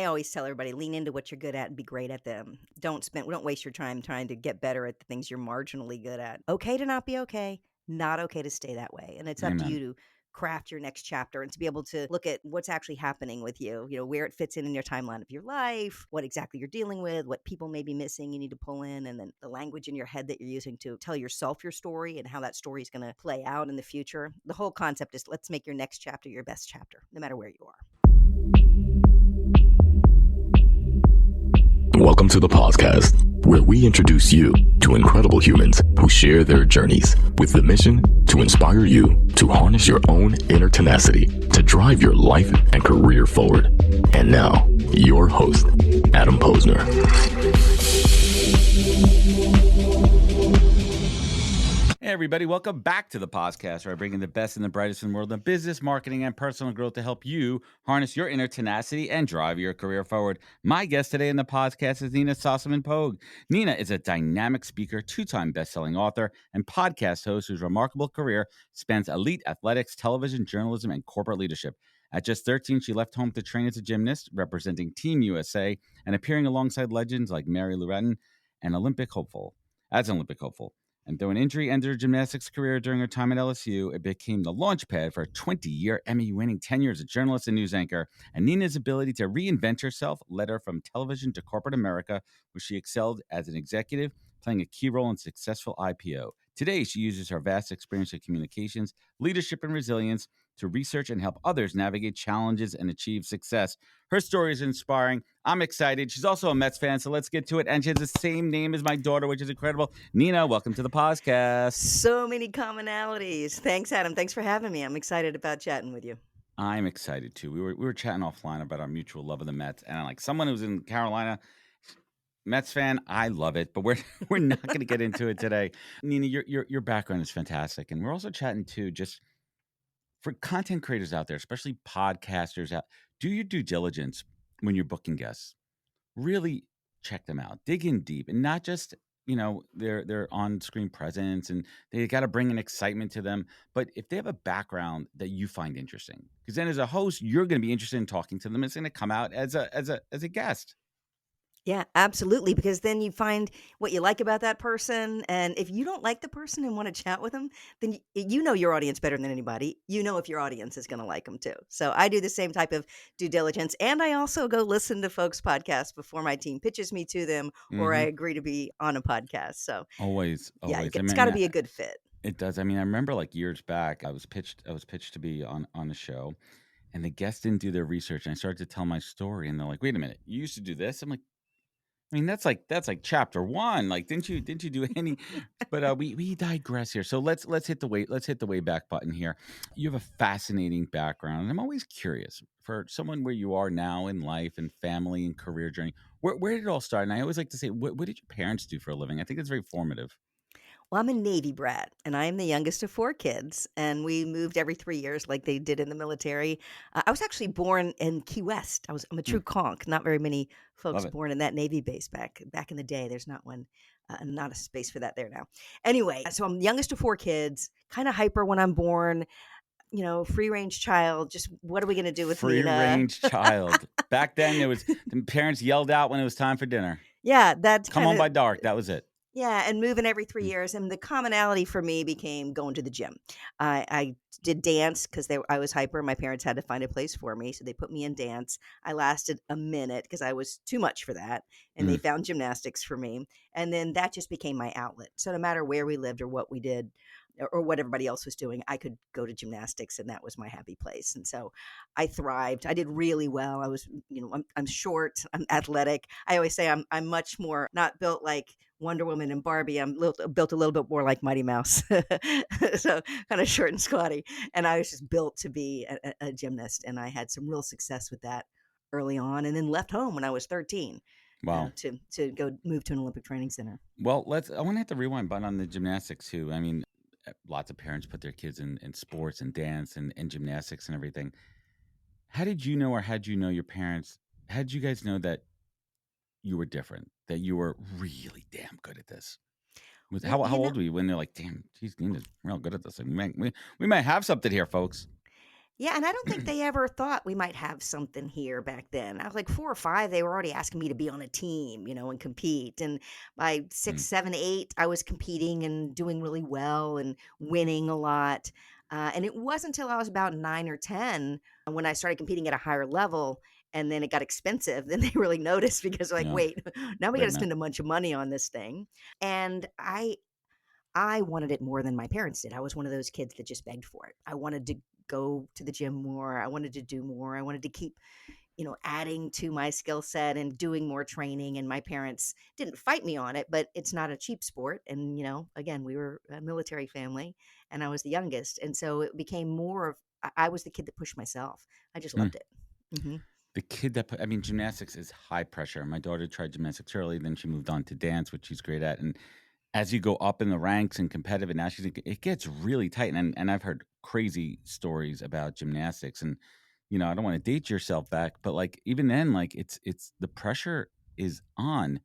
always tell everybody, lean into what you're good at and be great at them. Don't waste your time trying to get better at the things you're marginally good at. Okay to not be okay, not okay to stay that way. And it's up to Amen. you to craft your next chapter and to be able to look at what's actually happening with you, where it fits in your timeline of your life, what exactly you're dealing with, what people may be missing you need to pull in, and then the language in your head that you're using to tell yourself your story and how that story is going to play out in the future. The whole concept is let's make your next chapter your best chapter, no matter where you are. Welcome to the podcast, where we introduce you to incredible humans who share their journeys with the mission to inspire you to harness your own inner tenacity to drive your life and career forward. And now, your host, Adam Posner. Hey everybody, welcome back to the podcast where I bring in the best and the brightest in the world of business, marketing, and personal growth to help you harness your inner tenacity and drive your career forward. My guest today in the podcast is Nina Sossamon-Pogue. Nina is a dynamic speaker, two-time best-selling author, and podcast host whose remarkable career spans elite athletics, television, journalism, and corporate leadership. At just 13, she left home to train as a gymnast, representing Team USA and appearing alongside legends like Mary Lou Retton and an Olympic hopeful. And though an injury ended her gymnastics career during her time at LSU, it became the launchpad for a 20-year Emmy-winning tenure as a journalist and news anchor. And Nina's ability to reinvent herself led her from television to corporate America, where she excelled as an executive, playing a key role in successful IPO. Today, she uses her vast experience in communications, leadership, and resilience to research and help others navigate challenges and achieve success. Her story is inspiring. I'm excited. She's also a Mets fan, so let's get to it. And she has the same name as my daughter, which is incredible. Nina, welcome to the podcast. So many commonalities. Thanks, Adam. Thanks for having me. I'm excited about chatting with you. I'm excited too. We were chatting offline about our mutual love of the Mets, and like someone who's in Carolina, Mets fan, I love it, but we're not going to get into it today. Nina, your background is fantastic, and we're also chatting too, just for content creators out there, especially podcasters out. Do your due diligence when you're booking guests. Really check them out, dig in deep, and not just their on-screen presence, and they got to bring an excitement to them. But if they have a background that you find interesting, because then as a host, you're going to be interested in talking to them. It's going to come out as a guest. Yeah, absolutely. Because then you find what you like about that person. And if you don't like the person and want to chat with them, then you know your audience better than anybody. You know if your audience is going to like them too. So I do the same type of due diligence. And I also go listen to folks' podcasts before my team pitches me to them or I agree to be on a podcast. So Always. yeah, it's got to be a good fit. It does. I mean, I remember like years back, I was pitched to be on a show, and the guests didn't do their research. And I started to tell my story, and they're like, "Wait a minute, you used to do this?" I'm like, I mean, that's like chapter one. Like, didn't you do any? But we digress here. So let's hit the way back button here. You have a fascinating background, and I'm always curious for someone where you are now in life and family and career journey. Where did it all start? And I always like to say, what did your parents do for a living? I think it's very formative. Well, I'm a Navy brat, and I'm the youngest of 4 kids, and we moved every 3 years like they did in the military. I was actually born in Key West. I'm a true conch. Not very many folks Love it. born in that Navy base back in the day. There's not one, not a space for that there now. Anyway, so I'm the youngest of 4 kids, kind of hyper when I'm born, free range child. Just what are we going to do with Free Nina? range child. Back then, the parents yelled out when it was time for dinner. Yeah, that's Come on by dark. That was it. Yeah, and moving every 3 years, and the commonality for me became going to the gym. I did dance because I was hyper. My parents had to find a place for me, so they put me in dance. I lasted a minute because I was too much for that, and they found gymnastics for me. And then that just became my outlet. So no matter where we lived or what we did, or what everybody else was doing, I could go to gymnastics, and that was my happy place. And so I thrived. I did really well. I was, I'm short, I'm athletic. I always say I'm much more not built like Wonder Woman and Barbie. I'm built a little bit more like Mighty Mouse, so kind of short and squatty. And I was just built to be a gymnast, and I had some real success with that early on, and then left home when I was 13. Wow. To go move to an Olympic training center. Well, I want to hit the rewind button on the gymnastics too. I mean, lots of parents put their kids in sports and dance and gymnastics and everything. How did you know, or had you know your parents, how did you guys know that you were different, that you were really damn good at this? How old were you when they're like, damn, geez, Nina's real good at this? Like, we might have something here, folks. Yeah, and I don't think they ever thought we might have something here back then. I was like 4 or 5, they were already asking me to be on a team, and compete. And by 6, Mm, 7, 8, I was competing and doing really well and winning a lot. And it wasn't until I was about 9 or 10 when I started competing at a higher level. And then it got expensive. Then they really noticed because, like, yeah, wait, now we got wait to a minute. spend a bunch of money on this thing. And I wanted it more than my parents did. I was one of those kids that just begged for it. I wanted to go to the gym more. I wanted to do more. I wanted to keep, adding to my skill set and doing more training. And my parents didn't fight me on it, but it's not a cheap sport. And, again, we were a military family and I was the youngest. And so it became more of, I was the kid that pushed myself. I just Hmm. loved it. The kid that I mean, gymnastics is high pressure. My daughter tried gymnastics early, then she moved on to dance, which she's great at. And as you go up in the ranks and competitive, and now it gets really tight. And I've heard crazy stories about gymnastics. And I don't want to date yourself back, but like even then, like it's the pressure is on.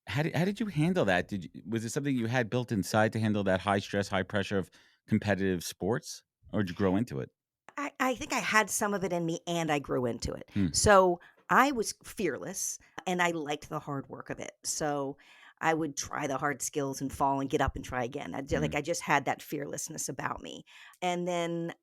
How did you handle that? Was it something you had built inside to handle that high stress, high pressure of competitive sports, or did you grow into it? I think I had some of it in me and I grew into it. Hmm. So I was fearless and I liked the hard work of it. So I would try the hard skills and fall and get up and try again. Hmm. I just had that fearlessness about me. And then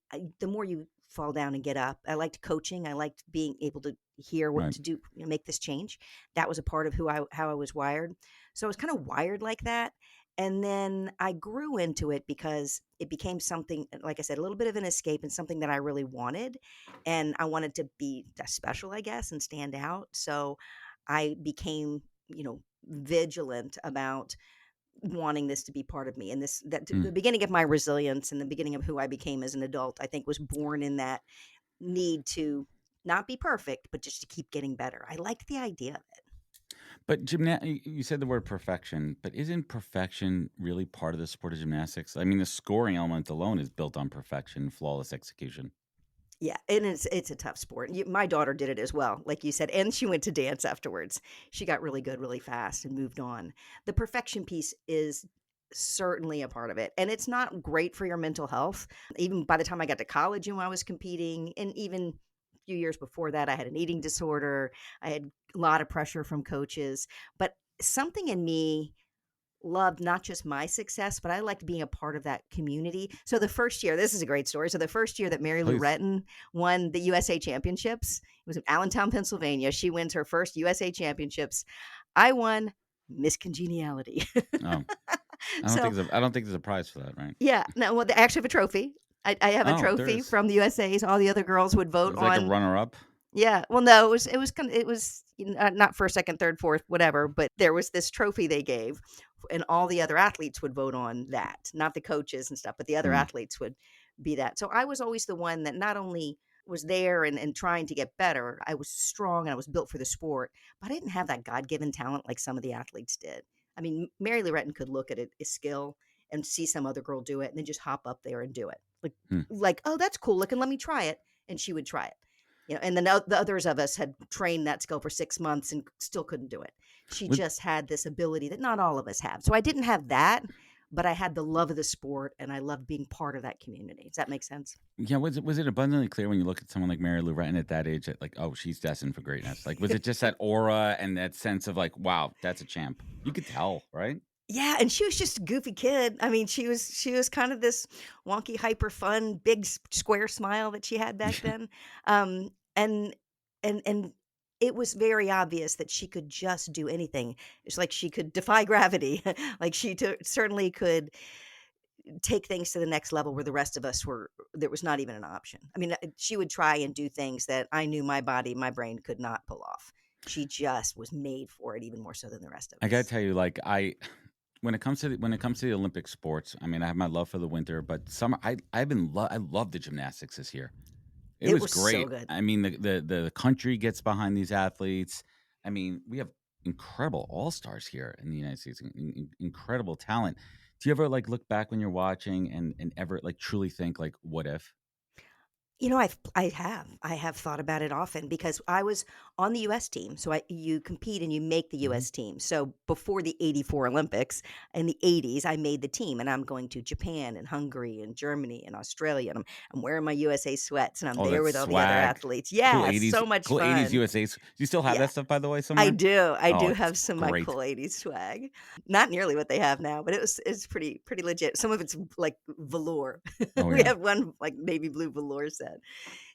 the more you fall down and get up, I liked coaching. I liked being able to hear what Right. to do, make this change. That was a part of how I was wired. So I was kind of wired like that. And then I grew into it because it became something, like I said, a little bit of an escape and something that I really wanted. And I wanted to be special, I guess, and stand out. So I became, vigilant about wanting this to be part of me. And Hmm. the beginning of my resilience and the beginning of who I became as an adult, I think was born in that need to not be perfect, but just to keep getting better. I liked the idea of it. But you said the word perfection, but isn't perfection really part of the sport of gymnastics? I mean, the scoring element alone is built on perfection, flawless execution. Yeah, and it's a tough sport. My daughter did it as well, like you said, and she went to dance afterwards. She got really good really fast and moved on. The perfection piece is certainly a part of it, and it's not great for your mental health. Even by the time I got to college and when I was competing, and even a few years before that, I had an eating disorder. I had a lot of pressure from coaches, but something in me loved not just my success, but I liked being a part of that community. So the first year, this is a great story. So the first year that Mary Lou Please. Retton won the USA Championships, it was in Allentown, Pennsylvania. She wins her first USA Championships. I won Miss Congeniality. Oh, So I don't think there's a prize for that, right? yeah, no, well, they actually have a trophy. I have a Oh, there trophy is. from the USA's. All the other girls would It vote was like a on. runner up. Yeah, well, no, it was not first, second, third, fourth, whatever, but there was this trophy they gave, and all the other athletes would vote on that, not the coaches and stuff, but the other Hmm. athletes would be that. So I was always the one that not only was there and trying to get better, I was strong and I was built for the sport, but I didn't have that God given talent like some of the athletes did. I mean, Mary Lou Retton could look at it, a skill, and see some other girl do it, and then just hop up there and do it, Hmm. oh, that's cool looking, let me try it, and she would try it. And then the others of us had trained that skill for 6 months and still couldn't do it. She Was just had this ability that not all of us have. So I didn't have that, but I had the love of the sport and I loved being part of that community. Does that make sense? Yeah, was it abundantly clear when you look at someone like Mary Lou Retton at that age that like, oh, she's destined for greatness? Like, was it just that aura and that sense of like, wow, that's a champ? You could tell, right? Yeah, and she was just a goofy kid. I mean, she was kind of this wonky, hyper fun, big square smile that she had back then. Um, and and it was very obvious that she could just do anything. It's like she could defy gravity. Like certainly could take things to the next level where the rest of us were there was not even an option. I mean, she would try and do things that I knew my body, my brain could not pull off. She just was made for it even more so than the rest of I gotta us. tell you, like when it comes to the Olympic sports, I mean, I have my love for the winter, but summer, I love the gymnastics this year. It It was was so great. good. I mean, the country gets behind these athletes. I mean, we have incredible all stars here in the United States, incredible talent. Do you ever like look back when you're watching and ever like truly think like, what if? I have thought about it often because I was on the US team. So you compete and you make the Hmm. US team. So before the 84 Olympics in the 80s, I made the team and I'm going to Japan and Hungary and Germany and Australia and I'm wearing my USA sweats and I'm Oh, there that's with all the other swag. athletes. Cool Yeah, 80s, so much cool 80s fun. USA. Do you still have Yeah. that stuff, by the way, I somewhere? do. I Oh, do it's have some of my great. cool 80s swag. Not nearly what they have now, but it's pretty legit. Some of it's like velour. Oh, We yeah. have one like navy blue velour set.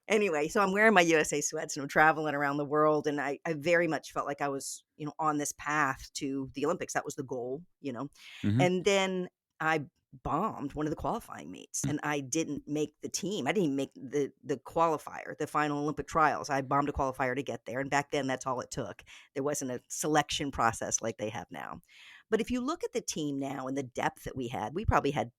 Anyway, so I'm wearing my USA sweats and I'm traveling around the world and I very much felt like I was, on this path to the Olympics. That was the goal. Hmm. And then I bombed one of the qualifying meets and I didn't make the team. I didn't even make the qualifier, the final Olympic trials. I bombed a qualifier to get there. And back then that's all it took. There wasn't a selection process like they have now. But if you look at the team now and the depth that we probably had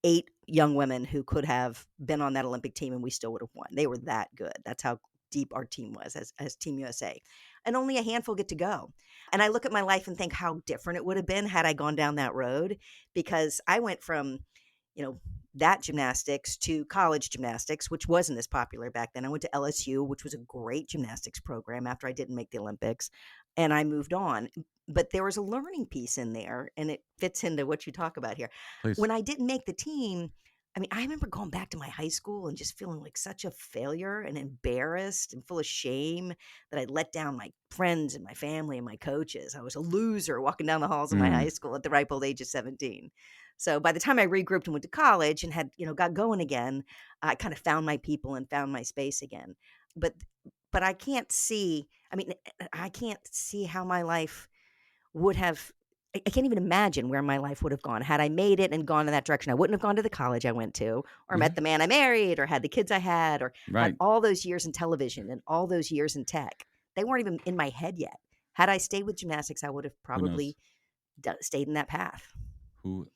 8 young women who could have been on that Olympic team and we still would have won. They were that good. That's how deep our team was as Team USA. And only a handful get to go. And I look at my life and think how different it would have been had I gone down that road because I went from, you know, that gymnastics to college gymnastics, which wasn't as popular back then. I went to LSU, which was a great gymnastics program after I didn't make the Olympics, and I moved on. But there was a learning piece in there, and it fits into what you talk about here. Please. When I didn't make the team, I mean, I remember going back to my high school and just feeling like such a failure and embarrassed and full of shame that I'd let down my friends and my family and my coaches. I was a loser walking down the halls of my high Mm. school at the ripe old age of 17. So by the time I regrouped and went to college and had, got going again, I kind of found my people and found my space again. But but I can't see, I mean, I can't see how my life would have I can't even imagine where my life would have gone had I made it and gone in that direction. I wouldn't have gone to the college I went to, or met Mhm. the man I married, or had the kids I had, or had Right. all those years in television and all those years in tech. They weren't even in my head yet. Had I stayed with gymnastics, I would have Who knows? probably stayed in that path. Who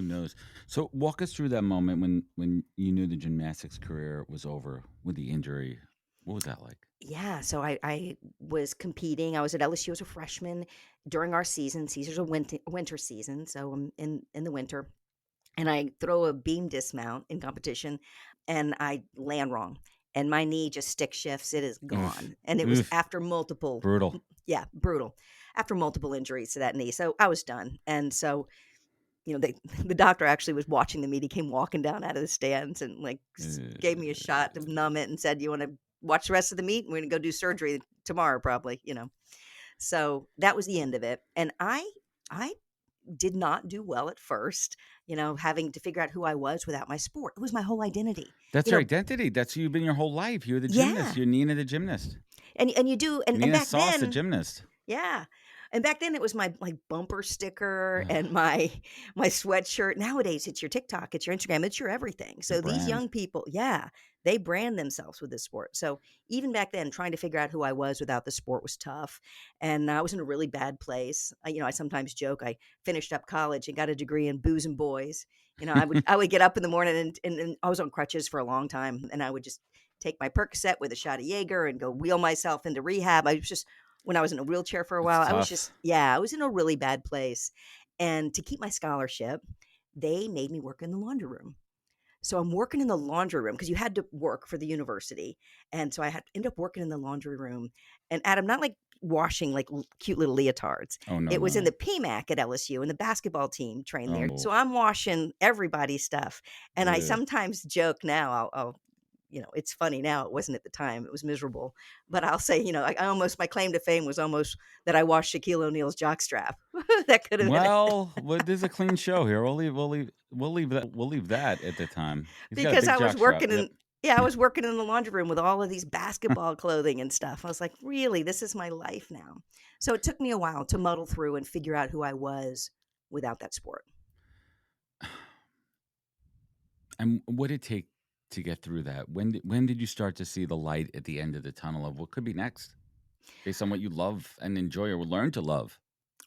knows? So walk us through that moment when you knew the gymnastics career was over with the injury. What was that like? Yeah, so I was competing. I was at LSU as a freshman during our season. Caesar's a winter season, so I'm in the winter, and I throw a beam dismount in competition and I land wrong and my knee just stick shifts. It is Oof. gone. And it was Oof. after multiple, Brutal. yeah, brutal, after multiple injuries to that knee. So I was done. And so, they, the doctor actually was watching the meet. He came walking down out of the stands and like gave me a shot to numb it and said, "You want to watch the rest of the meet? We're going to go do surgery tomorrow, probably." So that was the end of it. And I did not do well at first, having to figure out who I was without my sport. It was my whole identity. That's You your know, identity. That's who you've been your whole life. You're the gymnast. yeah. You're Nina the gymnast. And you do and Nina back Sauce the then, gymnast. yeah. And back then it was my like bumper sticker and my sweatshirt. Nowadays it's your TikTok, it's your Instagram, it's your everything. Your So these brand. young people, yeah, they brand themselves with this sport. So even back then trying to figure out who I was without the sport was tough. And I was in a really bad place. I sometimes joke I finished up college and got a degree in booze and boys. I would get up in the morning and I was on crutches for a long time and I would just take my Percocet with a shot of Jaeger and go wheel myself into rehab. I was just when I was in a wheelchair for a It's while, I was tough. just yeah, I was in a really bad place. And to keep my scholarship, they made me work in the laundry room. So I'm working in the laundry room because you had to work for the university. And so I had end up working in the laundry room. And Adam, not like washing like cute little leotards. Oh no, It was in the no. PMAC at LSU and the basketball team trained there. Oh. So I'm washing everybody's stuff. And I Ugh. sometimes joke now, it's funny now. It wasn't at the time. It was miserable. But I'll say, I almost, my claim to fame was almost that I washed Shaquille O'Neal's jockstrap. That could have been it. There's a clean show here. We'll leave that at the time. He's got a Because big I was jock strap. working Yep. in, yeah, I was working in the laundry room with all of these basketball clothing and stuff. I was like, really, this is my life now. So it took me a while to muddle through and figure out who I was without that sport. And what did it take to get through that? When did you start to see the light at the end of the tunnel of what could be next, based on what you love and enjoy or learn to love?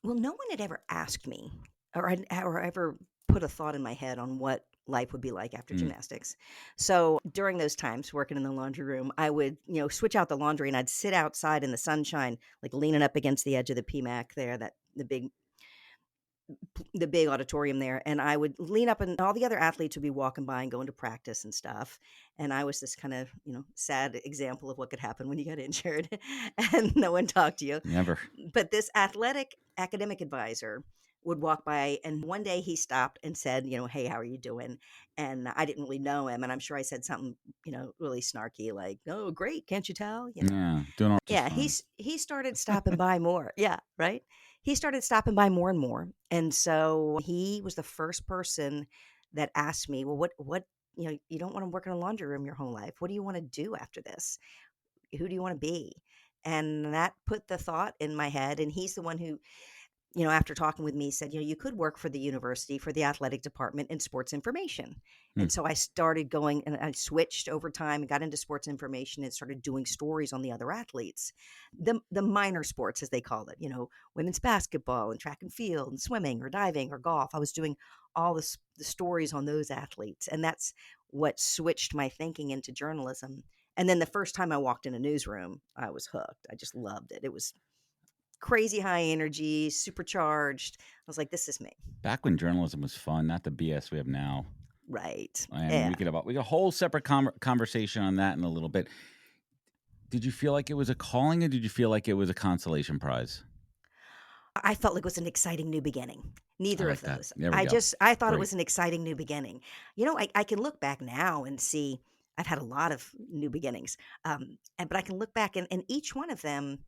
Well, no one had ever asked me or ever put a thought in my head on what life would be like after Mm. gymnastics. So during those times working in the laundry room, I would, switch out the laundry and I'd sit outside in the sunshine, like leaning up against the edge of the PMAC there, that the big the big auditorium there, and I would lean up, and all the other athletes would be walking by and going to practice and stuff. And I was this kind of, sad example of what could happen when you got injured and no one talked to you. Never. But this athletic academic advisor would walk by, and one day he stopped and said, "Hey, how are you doing?" And I didn't really know him, and I'm sure I said something, really snarky, like, "Oh, great, can't you tell?" Yeah, doing all just Yeah, fine. he started stopping by more. Yeah, right? He started stopping by more and more. And so he was the first person that asked me, "Well, you don't want to work in a laundry room your whole life. What do you want to do after this? Who do you want to be?" And that put the thought in my head. And he's the one who, after talking with me, said, "You could work for the university, for the athletic department in sports information." Hmm. And so I started going, and I switched over time and got into sports information and started doing stories on the other athletes, the minor sports, as they call it, women's basketball and track and field and swimming or diving or golf. I was doing all the stories on those athletes. And that's what switched my thinking into journalism. And then the first time I walked in a newsroom, I was hooked. I just loved it. It was crazy high energy, supercharged. I was like, this is me. Back when journalism was fun, not the BS we have now. Right. And Yeah. we could a whole separate conversation on that in a little bit. Did you feel like it was a calling, or did you feel like it was a consolation prize? I felt like it was an exciting new beginning. I Neither of like that. those. There we go. I thought it Great. was an exciting new beginning. I can look back now and see I've had a lot of new beginnings. But I can look back, and each one of them,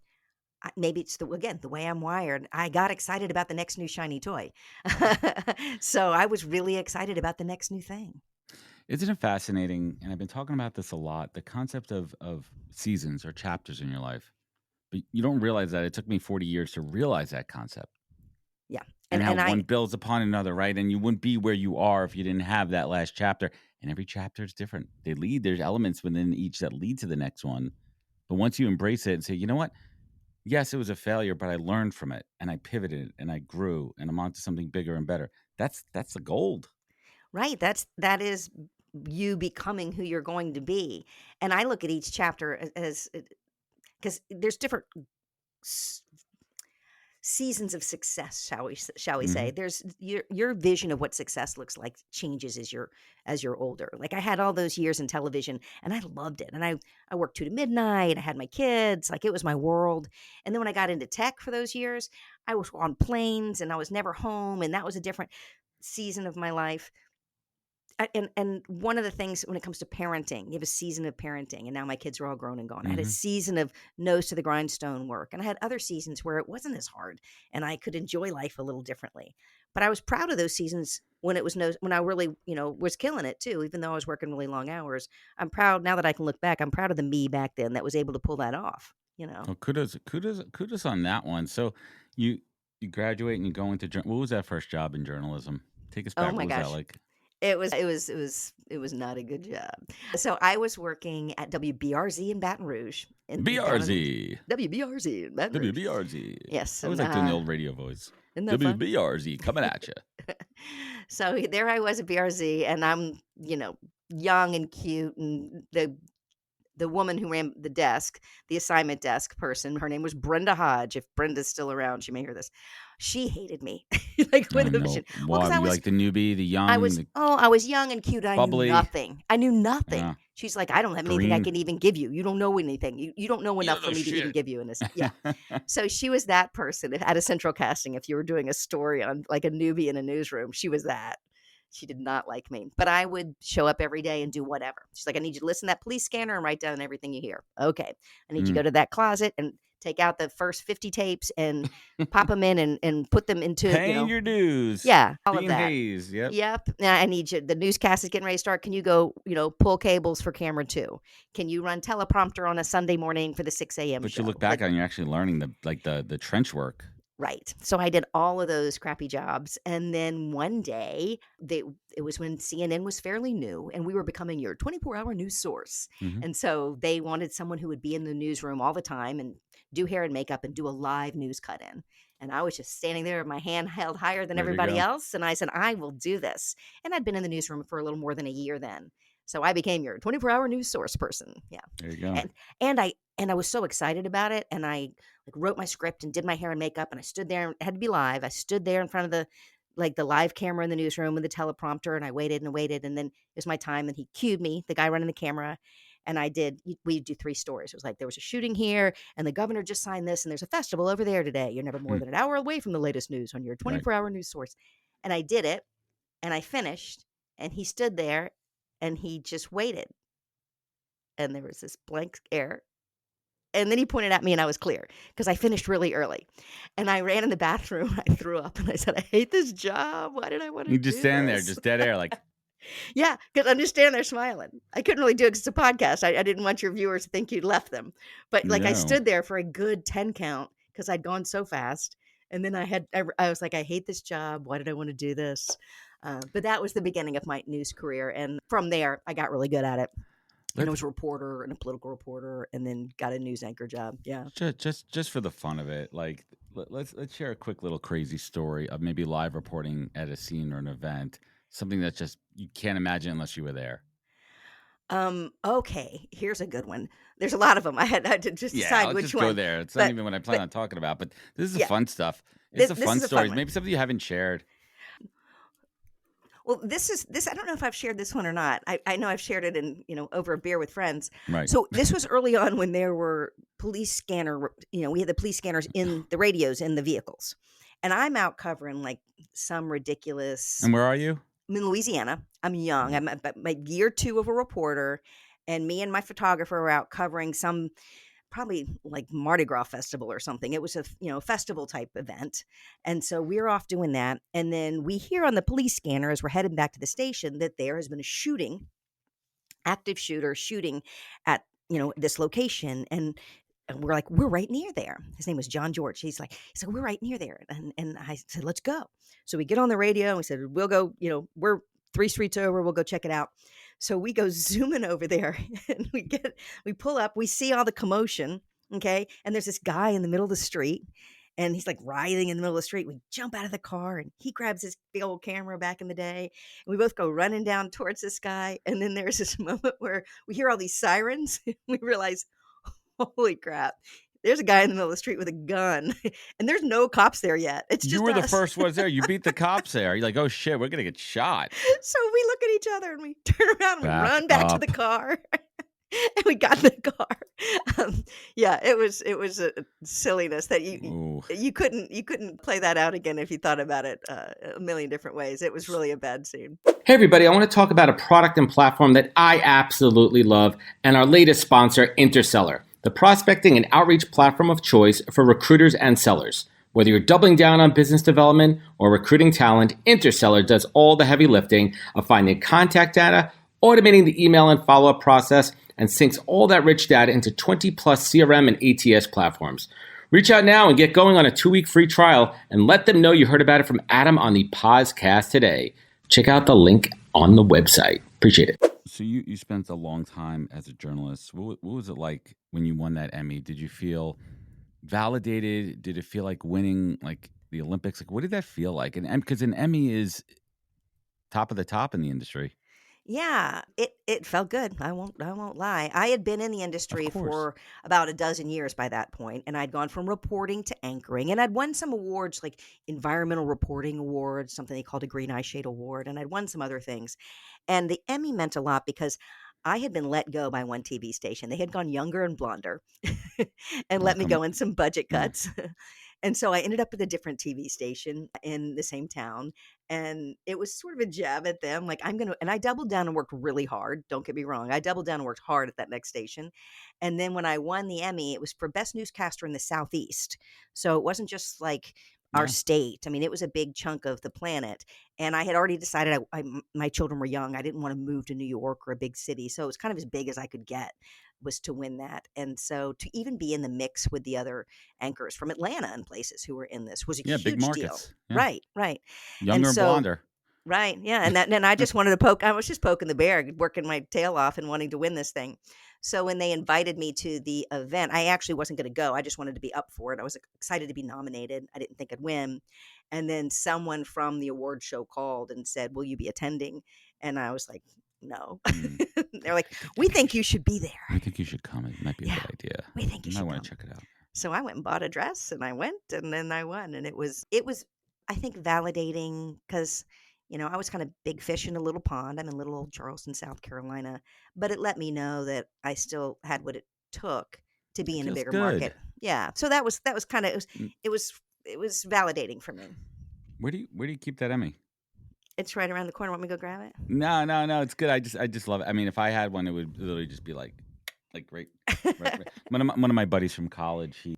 maybe it's the way I'm wired. I got excited about the next new shiny toy. So I was really excited about the next new thing. Isn't it fascinating? And I've been talking about this a lot, the concept of seasons or chapters in your life. But you don't realize that it took me 40 years to realize that concept, Yeah. and how And one I builds upon another, right? And you wouldn't be where you are if you didn't have that last chapter. And every chapter is different. There's elements within each that lead to the next one. But once you embrace it and say, you know what? Yes, it was a failure, but I learned from it and I pivoted and I grew and I'm on to something bigger and better. That's the gold. Right, that is you becoming who you're going to be. And I look at each chapter as, because there's different s- seasons of success, shall we say. Hmm. There's your vision of what success looks like changes as you're older. Like I had all those years in television and I loved it. And I worked 2 to midnight, I had my kids, like it was my world. And then when I got into tech for those years, I was on planes and I was never home, and that was a different season of my life. And one of the things when it comes to parenting, you have a season of parenting, and now my kids are all grown and gone. I had a Hmm. season of nose to the grindstone work, and I had other seasons where it wasn't as hard, and I could enjoy life a little differently. But I was proud of those seasons when it was when I really, was killing it too, even though I was working really long hours. I'm proud now that I can look back. I'm proud of the me back then that was able to pull that off. Well, kudos on that one. So you you graduate and you go into what was that first job in journalism? Take us Oh back. my What was that gosh. like? It was not a good job. So I was working at WBRZ in Baton Rouge, down in BRZ. WBRZ in Baton Rouge. WBRZ. Yes, I was and like doing the old radio voice. isn't that fun? WBRZ coming at you. So there I was at BRZ, and I'm young and cute, and the woman who ran the desk, the assignment desk person, her name was Brenda Hodge. If Brenda's still around, she may hear this. She hated me, like Oh with a no. vision. Well, because Why? You like the newbie, the I young, was the I was young and cute. I knew bubbly? nothing. I knew nothing. Yeah. She's like, I don't have anything I Green. can even give you. You don't know anything. You don't know You enough don't for know me to even shit. give you in this. Yeah. So she was that person at a central casting. If you were doing a story on like a newbie in a newsroom, she was that. She did not like me, but I would show up every day and do whatever. She's like, I need you to listen to that police scanner and write down everything you hear. Okay. I need you to Mm. go to that closet and take out the first 50 tapes and pop them in and put them into, Paying your dues. yeah, all of Dean that. Hayes. Yep. Yep. Now I need you. The newscast is getting ready to start. Can you go, pull cables for camera 2? Can you run teleprompter on a Sunday morning for the 6 a.m. But show? you look back on it, you're actually learning the trench work. Right. So I did all of those crappy jobs. And then one day, it was when CNN was fairly new and we were becoming your 24-hour news source. Hmm. And so they wanted someone who would be in the newsroom all the time and do hair and makeup and do a live news cut in. And I was just standing there with my hand held higher than Ready to everybody go. else. And I said, I will do this. And I'd been in the newsroom for a little more than a year then. So I became your 24-hour news source person. Yeah. There you go. And I was so excited about it. And I like wrote my script and did my hair and makeup. And I stood there, and it had to be live. I stood there in front of the live camera in the newsroom with the teleprompter, and I waited and waited. And then it was my time, and he cued me, the guy running the camera. And we do 3 stories. It was like, there was a shooting here, and the governor just signed this, and there's a festival over there today. You're never more than an hour away from the latest news on your Right. 24-hour news source. And I did it, and I finished, and he stood there, and he just waited. And there was this blank air. And then he pointed at me, and I was clear because I finished really early. And I ran in the bathroom. I threw up, and I said, I hate this job. Why did I want to You do just stand there, this? just dead air, like, Yeah, because I'm just standing there smiling. I couldn't really do it 'cause it's a podcast. I didn't want your viewers to think you'd left them. But like I no. stood there for a good 10 count because I'd gone so fast. And then I was like, I hate this job. Why did I want to do this? But that was the beginning of my news career. And from there, I got really good at it. And I was a reporter and a political reporter, and then got a news anchor job. Yeah. Just for the fun of it, like let's share a quick little crazy story of maybe live reporting at a scene or an event, something that just you can't imagine unless you were there. Okay, here's a good one. There's a lot of them. I had to just decide let's which just one. go there. It's not even what I plan on talking about, but this is the yeah, fun stuff. It's the this fun is a fun stories. one. Maybe something you haven't shared. Well, this. I don't know if I've shared this one or not. I know I've shared it in over a beer with friends. Right. So this was early on when there were police scanner. We had the police scanners in the radios in the vehicles, and I'm out covering like some ridiculous. And where are you? I'm in Louisiana. I'm young. Yeah. I'm about my year 2 of a reporter, and me and my photographer were out covering some probably like Mardi Gras festival or something. It was a festival type event. And so we're off doing that. And then we hear on the police scanner as we're heading back to the station that there has been a shooting, active shooter shooting at, this location. And we're like, we're right near there. His name was John George. He's like, we're right near there. And I said, let's go. So we get on the radio and we said, we'll go, we're 3 streets over. We'll go check it out. So we go zooming over there, and we pull up, we see all the commotion. Okay. And there's this guy in the middle of the street, and he's like writhing in the middle of the street. We jump out of the car, and he grabs his big old camera back in the day. And we both go running down towards this guy. And then there's this moment where we hear all these sirens. We realize, holy crap, there's a guy in the middle of the street with a gun, and there's no cops there yet. It's just You were the us. first ones there. You beat the cops there. You're like, oh shit, we're gonna get shot. So we look at each other and we turn around and we run back to the up. car. And we got in the car. It was a silliness that you couldn't play that out again if you thought about it a million different ways. It was really a bad scene. Hey everybody, I want to talk about a product and platform that I absolutely love, and our latest sponsor, Interseller, the prospecting and outreach platform of choice for recruiters and sellers. Whether you're doubling down on business development or recruiting talent, Interseller does all the heavy lifting of finding contact data, automating the email and follow-up process, and syncs all that rich data into 20 plus CRM and ATS platforms. Reach out now and get going on a 2-week free trial, and let them know you heard about it from Adam on the podcast today. Check out the link on the website. Appreciate it. So you spent a long time as a journalist. What was it like when you won that Emmy? Did you feel validated? Did it feel like winning like the Olympics? Like, what did that feel like? And because an Emmy is top of the top in the industry. Yeah, it felt good. I won't lie. I had been in the industry for about a dozen years by that point, and I'd gone from reporting to anchoring, and I'd won some awards like environmental reporting awards, something they called a Green Eye Shade Award, and I'd won some other things. And the Emmy meant a lot because I had been let go by one TV station. They had gone younger and blonder and let me go in some budget cuts. And so I ended up at a different TV station in the same town. And it was sort of a jab at them. Like, and I doubled down and worked really hard. Don't get me wrong. I doubled down and worked hard at that next station. And then when I won the Emmy, it was for Best Newscaster in the Southeast. So it wasn't just like our state. I mean, it was a big chunk of the planet. And I had already decided my children were young. I didn't want to move to New York or a big city. So it was kind of as big as I could get was to win that. And so to even be in the mix with the other anchors from Atlanta and places who were in this was a huge big markets. deal. Yeah. Right. Younger and blonder. Right. Yeah. And I just wanted to I was just poking the bear, working my tail off and wanting to win this thing. So when they invited me to the event, I actually wasn't going to go. I just wanted to be up for it. I was excited to be nominated. I didn't think I'd win. And then someone from the award show called and said, will you be attending? And I was like, no. Mm. They're like, we think you should be I there. think you should come. It might be a Yeah, good idea. we think you You might should want come. to check it out. So I went and bought a dress and I went and then I won. And it was, I think, validating because, I was kind of big fish in a little pond. I'm in little old Charleston, South Carolina, but it let me know that I still had what it took to be It in a feels bigger good. market. Yeah. So that was kind of, Mm. it was validating for me. Where do you keep that Emmy? It's right around the corner. Want me to go grab it? No. It's good. I just love it. I mean, if I had one, it would literally just be like right. One of my buddies from college, he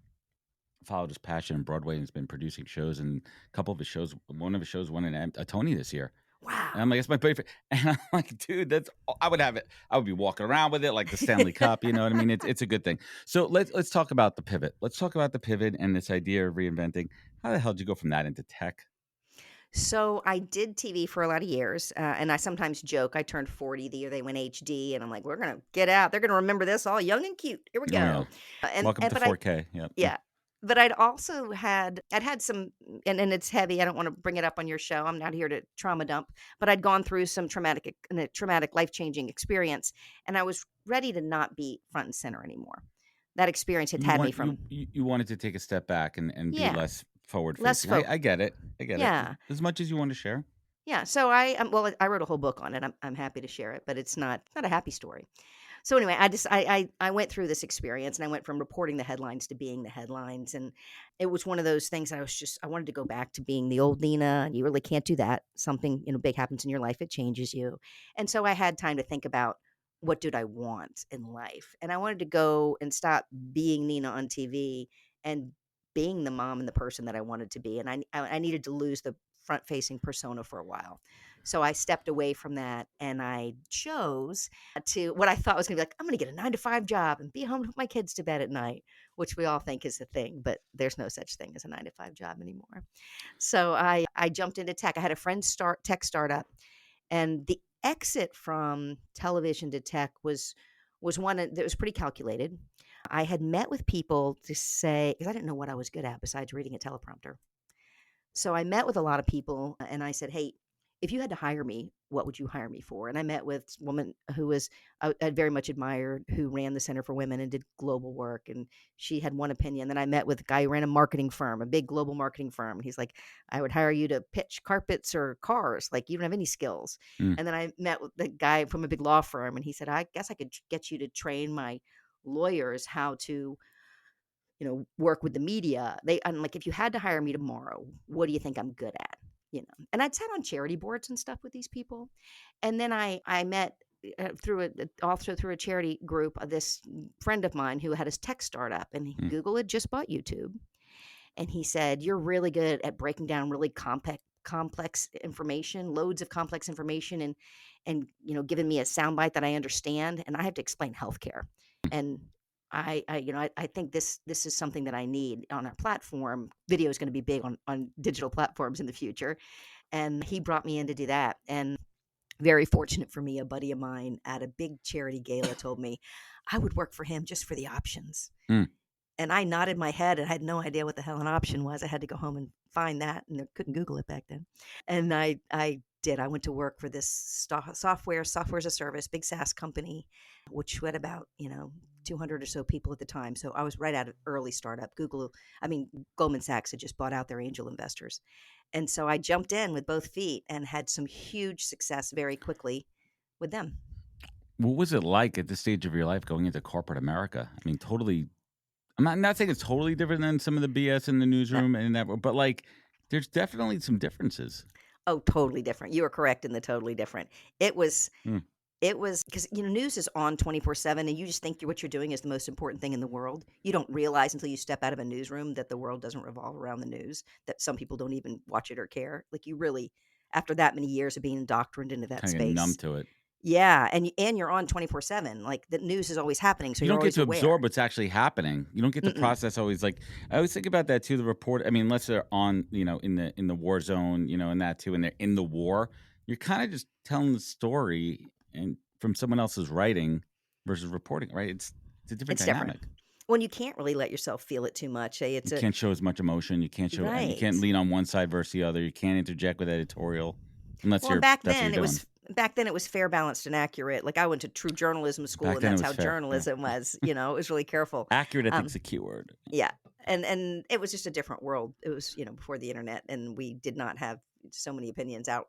followed his passion in Broadway and has been producing shows. And a couple of his shows, one of his shows won a Tony this year. Wow. And I'm like, it's my buddy. And I'm like, dude, I would have it. I would be walking around with it like the Stanley Cup. You know what I mean? It's a good thing. So let's talk about the pivot. Let's talk about the pivot and this idea of reinventing. How the hell did you go from that into tech? So I did TV for a lot of years, and I sometimes joke I turned 40 the year they went HD, and I'm like, we're gonna get out. They're gonna remember this all young and cute. Here we Oh, yeah. go. And Welcome to but 4K. Yep. yeah, but I'd had some, and it's heavy. I don't want to bring it up on your show. I'm not here to trauma dump, but I'd gone through some traumatic life changing experience, and I was ready to not be front and center anymore. That experience had me from you wanted to take a step back and be yeah, less forward less facing. folk. I get it. Yeah. As much as you want to share. Yeah, so I wrote a whole book on it. I'm happy to share it, but it's not a happy story. So anyway, I went through this experience and I went from reporting the headlines to being the headlines, and it was one of those things that I wanted to go back to being the old Nina, and you really can't do that. Something, big happens in your life, it changes you. And so I had time to think about what did I want in life? And I wanted to go and stop being Nina on TV and being the mom and the person that I wanted to be. And I needed to lose the front facing persona for a while. So I stepped away from that and I chose to what I thought was going to be like, I'm going to get a 9-to-5 job and be home with my kids to bed at night, which we all think is a thing, but there's no such thing as a 9-to-5 job anymore. So I jumped into tech. I had a friend start tech startup, and the exit from television to tech was one that was pretty calculated. I had met with people to say, because I didn't know what I was good at besides reading a teleprompter. So I met with a lot of people and I said, hey, if you had to hire me, what would you hire me for? And I met with a woman who I very much admired, who ran the Center for Women and did global work. And she had one opinion. Then I met with a guy who ran a marketing firm, a big global marketing firm. He's like, I would hire you to pitch carpets or cars. Like, you don't have any skills. Mm. And then I met with the guy from a big law firm. And he said, I guess I could get you to train my lawyers how to work with the media. I'm like, if you had to hire me tomorrow, what do you think I'm good at? And I'd sat on charity boards and stuff with these people. And then I met through a charity group, this friend of mine who had his tech startup, and Google had just bought YouTube. And he said, you're really good at breaking down really complex information, loads of complex information, and giving me a soundbite that I understand. And I have to explain healthcare. And I think this is something that I need on our platform. Video is going to be big on digital platforms in the future. And he brought me in to do that. And very fortunate for me, a buddy of mine at a big charity gala told me I would work for him just for the options. Mm. And I nodded my head and I had no idea what the hell an option was. I had to go home and find that, and I couldn't Google it back then. And I did. I went to work for this software as a service, big SaaS company, which had about 200 or so people at the time. So I was right out of early startup. Goldman Sachs had just bought out their angel investors. And so I jumped in with both feet and had some huge success very quickly with them. What was it like at this stage of your life going into corporate America? I mean, totally. I'm not saying it's totally different than some of the BS in the newsroom and that, but like, there's definitely some differences. Oh, totally different. You were correct in the totally different. It was because news is on 24/7, and you just think what you're doing is the most important thing in the world. You don't realize until you step out of a newsroom that the world doesn't revolve around the news, that some people don't even watch it or care. Like, you really, after that many years of being indoctrined into that Kind of space, numb to it. Yeah, and you're on 24/7. Like, the news is always happening, so you you're don't get to always absorb aware. what's actually happening. You don't get to process always. Like, I always think about that too. The report. I mean, unless they're on, in the war zone, and that too, and they're in the war, you're kind of just telling the story and from someone else's writing versus reporting. Right? It's a different dynamic. Different. Well, you can't really let yourself feel it too much. You can't show as much emotion. You can't show. Right. You can't lean on one side versus the other. You can't interject with editorial unless back that's then what you're doing. back then it was fair, balanced, and accurate. Like, I went to true journalism school, Back and then it that's was how fair. Yeah. journalism was. It was really careful. Accurate, I think, Um, is a key word. yeah, and it was just a different world. It was before the internet, and we did not have so many opinions out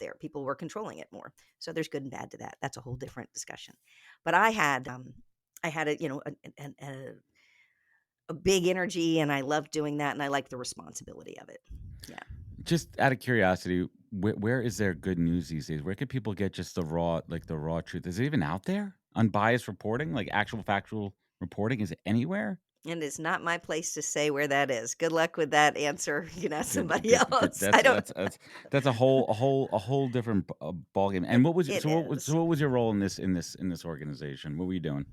there. People were controlling it more. So there's good and bad to that. That's a whole different discussion. But I had a big energy, and I loved doing that, and I liked the responsibility of it. Yeah. Just out of curiosity, where is there good news these days? Where can people get just the raw truth? Is it even out there? Unbiased reporting, like actual factual reporting, is it anywhere? And it's not my place to say where that is. Good luck with that answer. You can ask somebody else. I That's don't. that's a whole different ballgame. And It what was your role in this organization? What were you doing?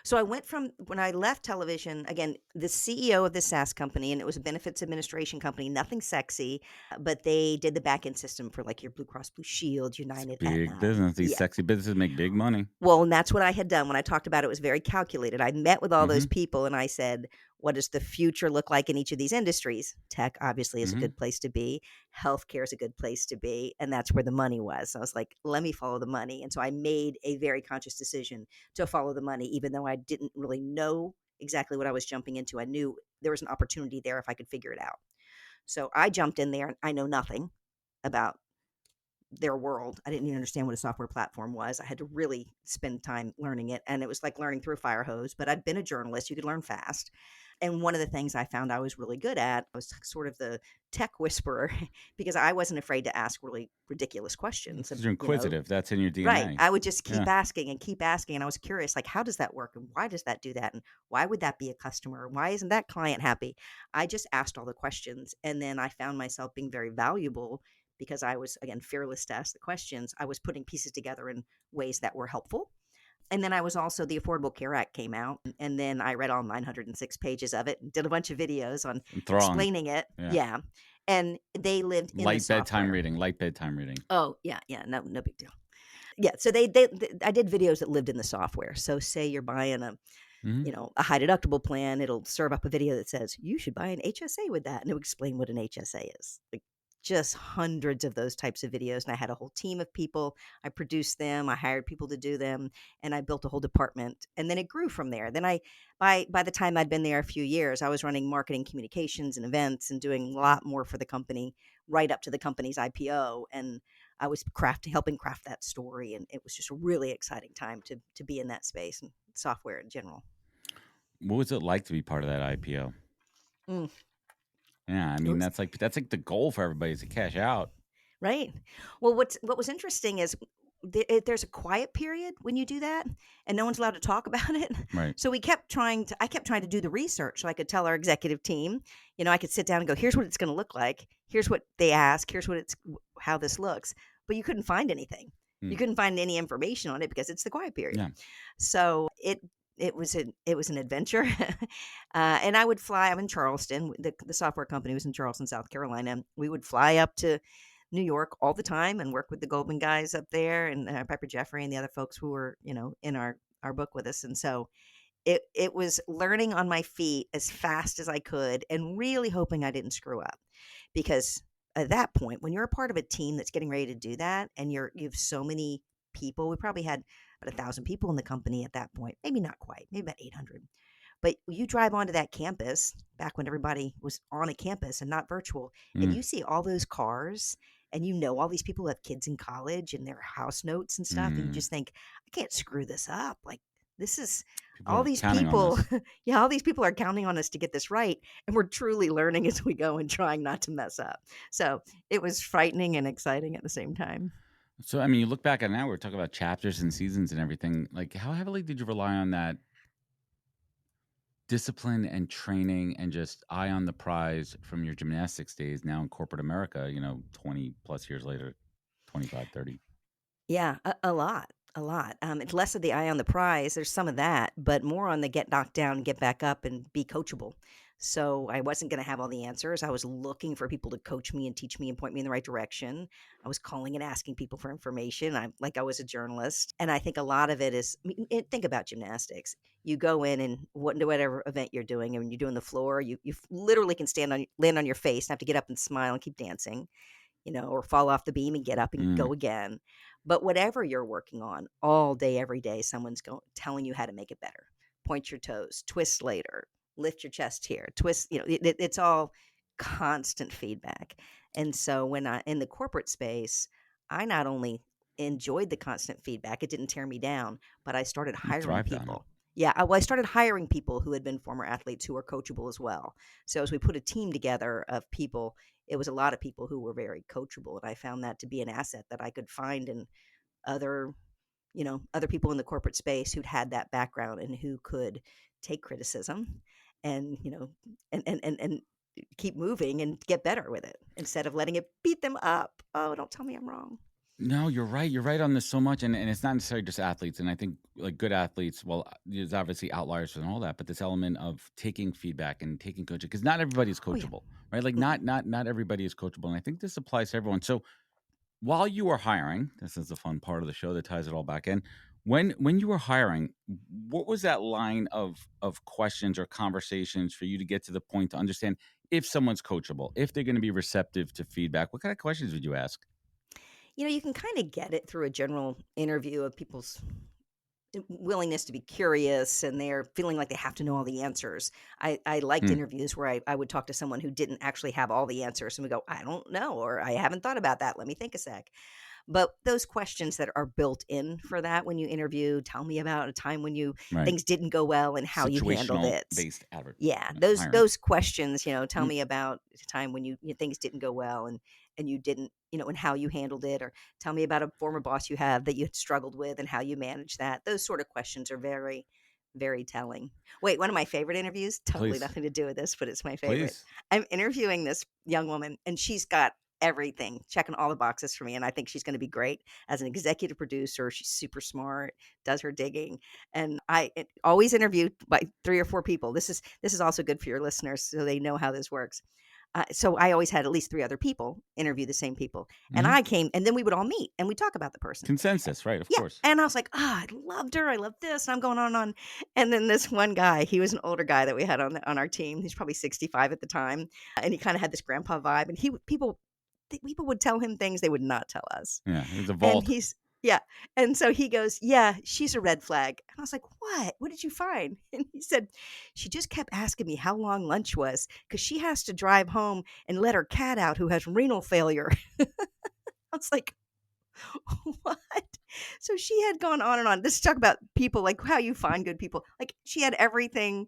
So I went from when I left television, again, the CEO of the SaaS company, and it was a benefits administration company, nothing sexy, but they did the back end system for like your Blue Cross Blue Shield, It's United, big Aetna. business. These Yeah. sexy businesses make big money. Well, and that's what I had done. When I talked about it, it was very calculated. I met with all those Mm-hmm. people and I said, what does the future look like in each of these industries? Tech obviously is a Mm-hmm. good place to be. Healthcare is a good place to be. And that's where the money was. So I was like, let me follow the money. And so I made a very conscious decision to follow the money, even though I didn't really know exactly what I was jumping into. I knew there was an opportunity there if I could figure it out. So I jumped in there and I know nothing about their world. I didn't even understand what a software platform was. I had to really spend time learning it. And it was like learning through a fire hose, but I'd been a journalist. You could learn fast. And one of the things I found I was really good at was sort of the tech whisperer because I wasn't afraid to ask really ridiculous questions. Because you're inquisitive. That's in your Right. DNA. I would just keep Yeah. asking and keep asking. And I was curious, like, how does that work? And why does that do that? And why would that be a customer? Why isn't that client happy? I just asked all the questions. And then I found myself being very valuable because I was, again, fearless to ask the questions. I was putting pieces together in ways that were helpful. And then I was also, the Affordable Care Act came out. And then I read all 906 pages of it and did a bunch of videos on Enthralling. explaining it. Yeah. Yeah. And they lived in the Light bedtime software. reading. Light bedtime reading. Oh, yeah. No big deal. Yeah, so I did videos that lived in the software. So say you're buying Mm-hmm. a high deductible plan, it'll serve up a video that says you should buy an HSA with that, and it'll explain what an HSA is. Like just hundreds of those types of videos, and I had a whole team of people. I produced them, I hired people to do them, and I built a whole department. And then it grew from there. Then by the time I'd been there a few years, I was running marketing, communications, and events, and doing a lot more for the company, right up to the company's IPO. And I was helping craft that story, and it was just a really exciting time to be in that space and software in general. What was it like to be part of that IPO? Mm. Yeah, I It mean was that's like the goal for everybody is to cash out. right. Well, what was interesting is there's a quiet period when you do that, and no one's allowed to talk about it. Right. So I kept trying to do the research so I could tell our executive team. I could sit down and go, here's what it's going to look like. Here's what they ask. Here's how this looks. But you couldn't find anything. You couldn't find any information on it because it's the quiet period. Yeah. So it was an adventure. And I would fly. I'm in Charleston. The software company was in Charleston, South Carolina. We would fly up to New York all the time and work with the Goldman guys up there and Pepper Jeffrey and the other folks who were, in our book with us. And so it was learning on my feet as fast as I could and really hoping I didn't screw up, because at that point, when you're a part of a team that's getting ready to do that and you have so many people, we probably had about 1,000 people in the company at that point, maybe not quite, maybe about 800. But you drive onto that campus back when everybody was on a campus and not virtual, and you see all those cars, and all these people have kids in college and their house notes and stuff, and you just think, I can't screw this up. Like, this is People all are these counting on people. this. Yeah, all these people are counting on us to get this right, and we're truly learning as we go and trying not to mess up. So it was frightening and exciting at the same time. So I mean, you look back at it now, we're talking about chapters and seasons and everything. Like, how heavily did you rely on that discipline and training and just eye on the prize from your gymnastics days now in corporate America, 20 plus years later, 25, 30? Yeah, a lot, a lot. It's less of the eye on the prize. There's some of that, but more on the get knocked down, get back up, and be coachable. So I wasn't going to have all the answers. I was looking for people to coach me and teach me and point me in the right direction. I was calling and asking people for information. I was a journalist, and I think a lot of it is. Think about gymnastics. You go in and whatever event you're doing, and when you're doing the floor, you literally can land on your face and have to get up and smile and keep dancing. or fall off the beam and get up and Mm, go again. But whatever you're working on all day, every day, someone's telling you how to make it better. Point your toes, twist later, lift your chest here, twist, it's all constant feedback. And so when in the corporate space, I not only enjoyed the constant feedback, it didn't tear me down, but I started you hiring thrived on it. people. Yeah, I started hiring people who had been former athletes who were coachable as well. So as we put a team together of people, it was a lot of people who were very coachable, and I found that to be an asset that I could find in other, other people in the corporate space who'd had that background and who could take criticism and, and keep moving and get better with it instead of letting it beat them up. Oh, don't tell me I'm wrong. No, you're right. You're right on this so much, and it's not necessarily just athletes. And I think like good athletes, well, there's obviously outliers and all that, but this element of taking feedback and taking coaching, because not everybody is Oh yeah. coachable, right? Like Mm-mm. not everybody is coachable, and I think this applies to everyone. So while you were hiring, this is the fun part of the show that ties it all back in. When you were hiring, what was that line of questions or conversations for you to get to the point to understand if someone's coachable, if they're going to be receptive to feedback? What kind of questions would you ask? You can kind of get it through a general interview of people's willingness to be curious and they're feeling like they have to know all the answers. I liked Hmm. interviews where I would talk to someone who didn't actually have all the answers and we go, I don't know, or I haven't thought about that. Let me think a sec. But those questions that are built in for that when you interview, tell me about a time when Right. things didn't go well and how you handled Situational it. based Yeah, hiring. those questions, tell Mm, me about a time when things didn't go well and you didn't, and how you handled it, or tell me about a former boss you have that you had struggled with and how you managed that. Those sort of questions are very, very telling. Wait, one of my favorite interviews, totally please, nothing to do with this, but it's my favorite. please. I'm interviewing this young woman and she's got everything, checking all the boxes for me. And I think she's going to be great as an executive producer. She's super smart, does her digging. And always interview by 3 or 4 people. This is also good for your listeners so they know how this works. So I always had at least 3 other people interview the same people. And Hmm. I came and then we would all meet and we talk about the person. Consensus, right? Of Yeah. course. And I was like, I loved her. I love this. And I'm going on and on. And then this one guy, he was an older guy that we had on our team. He's probably 65 at the time. And he kind of had this grandpa vibe. And people would tell him things they would not tell us. Yeah, it's a And vault. yeah. And so he goes, yeah, she's a red flag. And I was like, what? What did you find? And he said, she just kept asking me how long lunch was because she has to drive home and let her cat out who has renal failure. I was like, what? So she had gone on and on. This talk about people, like how you find good people. Like she had everything.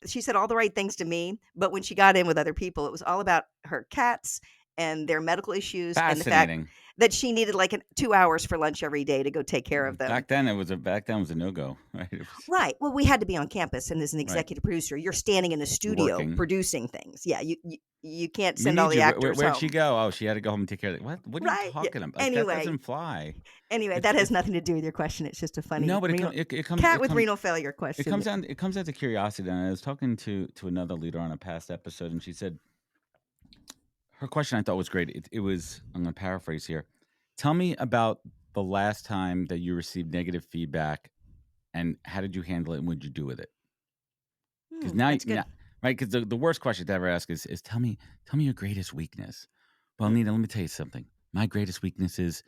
She said all the right things to me, but when she got in with other people, it was all about her cats and their medical issues and the fact Fascinating. that she needed like 2 hours for lunch every day to go take care of them. Back then was a no-go, right? It was Right. Well, we had to be on campus, and as an right. executive producer, you're standing in the You're studio working. producing things. Yeah, you can't We send all need the you. actors Where'd she home. go? Oh, she had to go home and take care of it. What are you Right. Yeah. talking about? Like that Anyway, doesn't fly. that has It's nothing to do with your question. It's just a no, funny but renal it comes cat it with comes renal failure question. it comes down to curiosity. And I was talking to another leader on a past episode, and she said her question I thought was great. It was, I'm going to paraphrase here. Tell me about the last time that you received negative feedback, and how did you handle it, and what did you do with it? Because That's good. right? Because the worst question to ever ask is tell me your greatest weakness. Well, Mm. Nina, let me tell you something. My greatest weakness is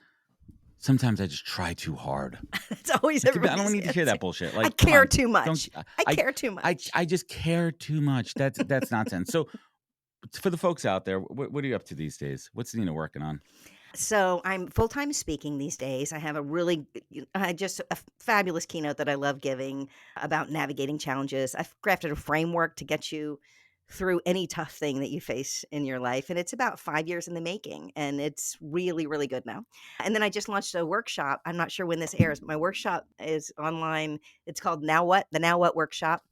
sometimes I just try too hard. That's always I don't everybody's need to hear answer. that bullshit. I Like, come care on, too don't. much. I care too much. I just care too much. That's nonsense. So, for the folks out there, what are you up to these days? What's Nina working on? So I'm full-time speaking these days. I have just a fabulous keynote that I love giving about navigating challenges. I've crafted a framework to get you through any tough thing that you face in your life. And it's about 5 years in the making. And it's really, really good now. And then I just launched a workshop. I'm not sure when this airs, but my workshop is online. It's called Now What? The Now What Workshop.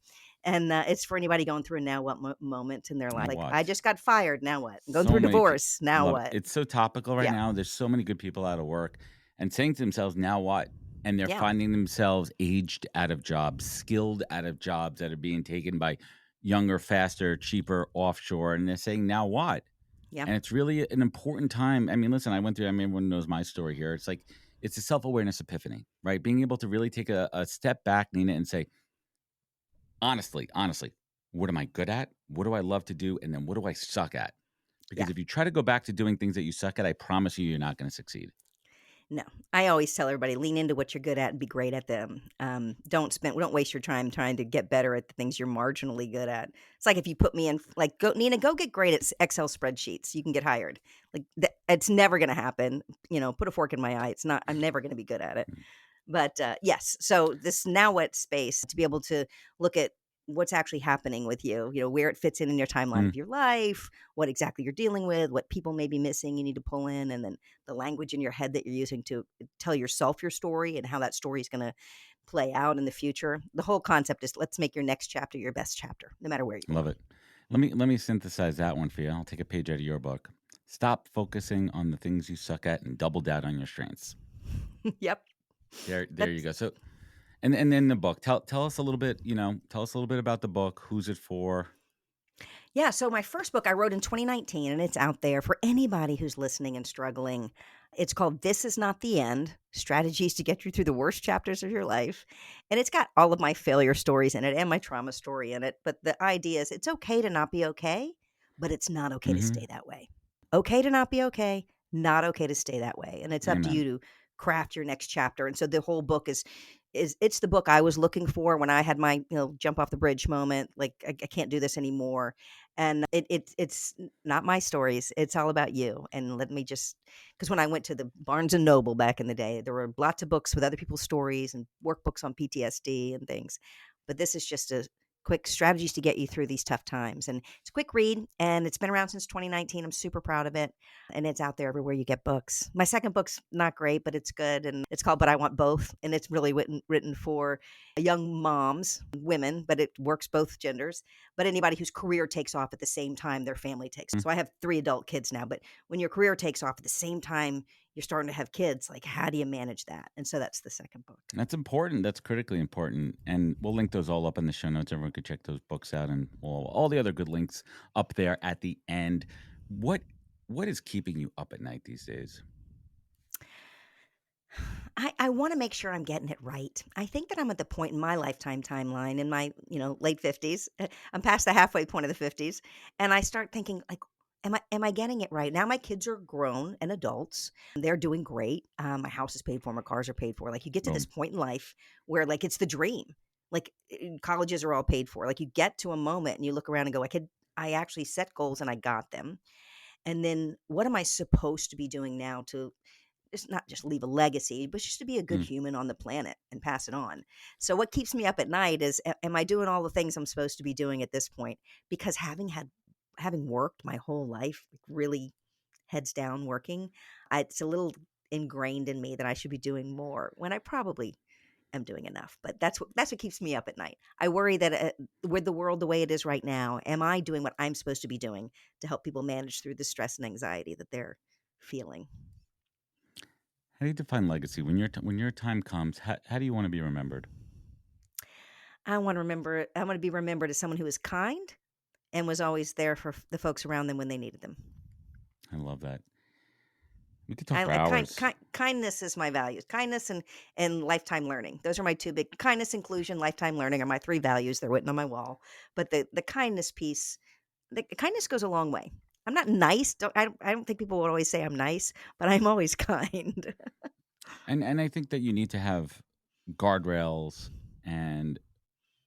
And it's for anybody going through a now what moment in their life. Like, I What? just got fired. Now what? I'm going So through a many people divorce. Now love it. what? It's so topical right Yeah. now. There's so many good people out of work and saying to themselves, now what? And they're Yeah. finding themselves aged out of jobs, skilled out of jobs that are being taken by younger, faster, cheaper offshore. And they're saying, now what? Yeah. And it's really an important time. I mean, listen, everyone knows my story here. It's like, it's a self-awareness epiphany, right? Being able to really take a step back, Nina, and say, honestly, what am I good at? What do I love to do? And then what do I suck at? Because Yeah. if you try to go back to doing things that you suck at, I promise you're not going to succeed. No, I always tell everybody, lean into what you're good at and be great at them. Don't waste your time trying to get better at the things you're marginally good at. It's like if you put me in, like, go, Nina, go get great at Excel spreadsheets. You can get hired. Like, it's never going to happen. Put a fork in my eye. It's not. I'm never going to be good at it. But yes, so this now what space to be able to look at what's actually happening with you, where it fits in your timeline Mm. of your life, what exactly you're dealing with, what people may be missing, you need to pull in, and then the language in your head that you're using to tell yourself your story and how that story is going to play out in the future. The whole concept is let's make your next chapter your best chapter, no matter where you Love are. it. Let me synthesize that one for you. I'll take a page out of your book. Stop focusing on the things you suck at and double down on your strengths. Yep. There you That's go. So, and then the book. Tell us a little bit. Tell us a little bit about the book. Who's it for? Yeah, so my first book I wrote in 2019, and it's out there for anybody who's listening and struggling. It's called This Is Not the End: Strategies to Get You Through the Worst Chapters of Your Life. And it's got all of my failure stories in it and my trauma story in it. But the idea is it's okay to not be okay, but it's not okay to Mm-hmm. stay that way. Okay to not be okay, not okay to stay that way. And it's up to Amen. you to craft your next chapter. And so the whole book is it's the book I was looking for when I had my jump off the bridge moment. Like I can't do this anymore, and it's not my stories. It's all about you. And let me just because when I went to the Barnes and Noble back in the day, there were lots of books with other people's stories and workbooks on PTSD and things. But this is just a quick strategies to get you through these tough times. And it's a quick read, and it's been around since 2019. I'm super proud of it, and it's out there everywhere you get books. My second book's not great, but it's good, and it's called But I Want Both, and it's really written for young moms, women, but it works both genders, but anybody whose career takes off at the same time their family takes. So I have 3 adult kids now, but when your career takes off at the same time you're starting to have kids, like how do you manage that? And so that's the second book. That's important. That's critically important. And we'll link those all up in the show notes. Everyone could check those books out and all the other good links up there at the end. What is keeping you up at night these days? I want to make sure I'm getting it right. I think that I'm at the point in my lifetime timeline in my, late 50s. I'm past the halfway point of the 50s, and I start thinking like am I getting it right? Now my kids are grown and adults. They're doing great. My house is paid for, my cars are paid for. Like you get to this Boom. point in life where like it's the dream. Like colleges are all paid for. Like you get to a moment and you look around and go, I actually set goals and I got them. And then what am I supposed to be doing now to just not just leave a legacy, but just to be a good Mm. human on the planet and pass it on. So what keeps me up at night is am I doing all the things I'm supposed to be doing at this point? Because having worked my whole life, like, really heads down working, it's a little ingrained in me that I should be doing more when I probably am doing enough. But that's what keeps me up at night. I worry that with the world the way it is right now, am I doing what I'm supposed to be doing to help people manage through the stress and anxiety that they're feeling? How do you define legacy? When your time comes, how do you want to be remembered? I want to be remembered as someone who was kind and was always there for the folks around them when they needed them. I love that. We could talk I for like hours. kindness is my values. Kindness and lifetime learning. Those are my 2 big kindness, inclusion, lifetime learning are my 3 values. They're written on my wall. But the kindness piece, the kindness goes a long way. I'm not nice. I don't think people would always say I'm nice, but I'm always kind. And I think that you need to have guardrails and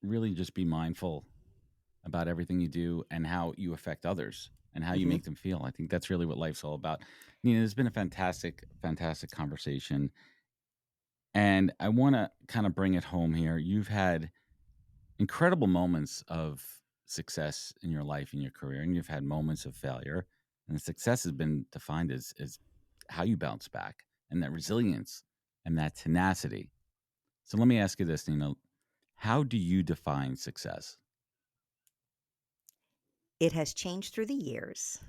really just be mindful about everything you do and how you affect others and how you Hmm. make them feel. I think that's really what life's all about. Nina, it's been a fantastic conversation. And I want to kind of bring it home here. You've had incredible moments of success in your life, in your career, and you've had moments of failure. And success has been defined as how you bounce back and that resilience and that tenacity. So let me ask you this, Nina. How do you define success? It has changed through the years,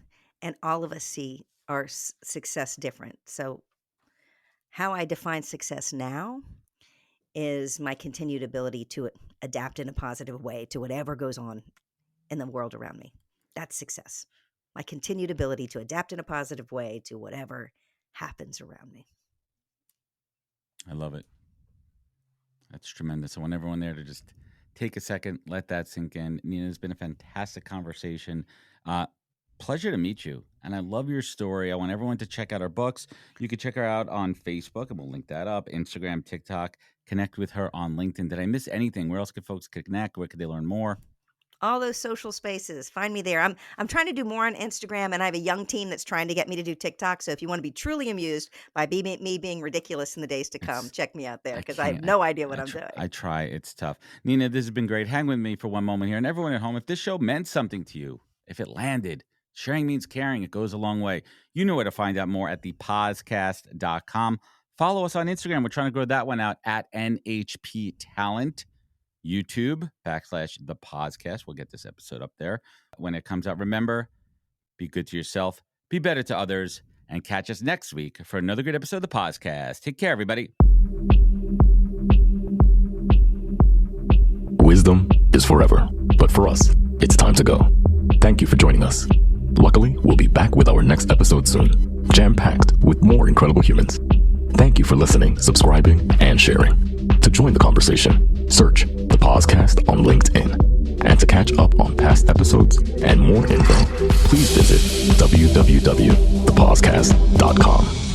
and all of us see our success different. So how I define success now is my continued ability to adapt in a positive way to whatever goes on in the world around me. That's success. My continued ability to adapt in a positive way to whatever happens around me. I love it. That's tremendous. I want everyone there to just take a second, let that sink in. Nina, it's been a fantastic conversation. Uh, Pleasure to meet you. And I love your story. I want everyone to check out her books. You can check her out on Facebook, and we'll link that up, Instagram, TikTok. Connect with her on LinkedIn. Did I miss anything? Where else could folks connect? Where could they learn more? All those social spaces. Find me there. I'm trying to do more on Instagram, and I have a young team that's trying to get me to do TikTok. So if you want to be truly amused by me being ridiculous in the days to come, check me out there because I have no idea what I'm doing. I try. It's tough. Nina, this has been great. Hang with me for one moment here. And everyone at home, if this show meant something to you, if it landed, sharing means caring. It goes a long way. You know where to find out more at thepodcast.com. Follow us on Instagram. We're trying to grow that one out at NHP Talent. YouTube /the podcast. We'll get this episode up there when it comes out. Remember, be good to yourself, be better to others, and catch us next week for another great episode of the podcast. Take care, everybody. Wisdom is forever, but for us, it's time to go. Thank you for joining us. Luckily, we'll be back with our next episode soon, jam-packed with more incredible humans. Thank you for listening, subscribing, and sharing. To join the conversation, search The Podcast on LinkedIn. And to catch up on past episodes and more info, please visit www.thepodcast.com.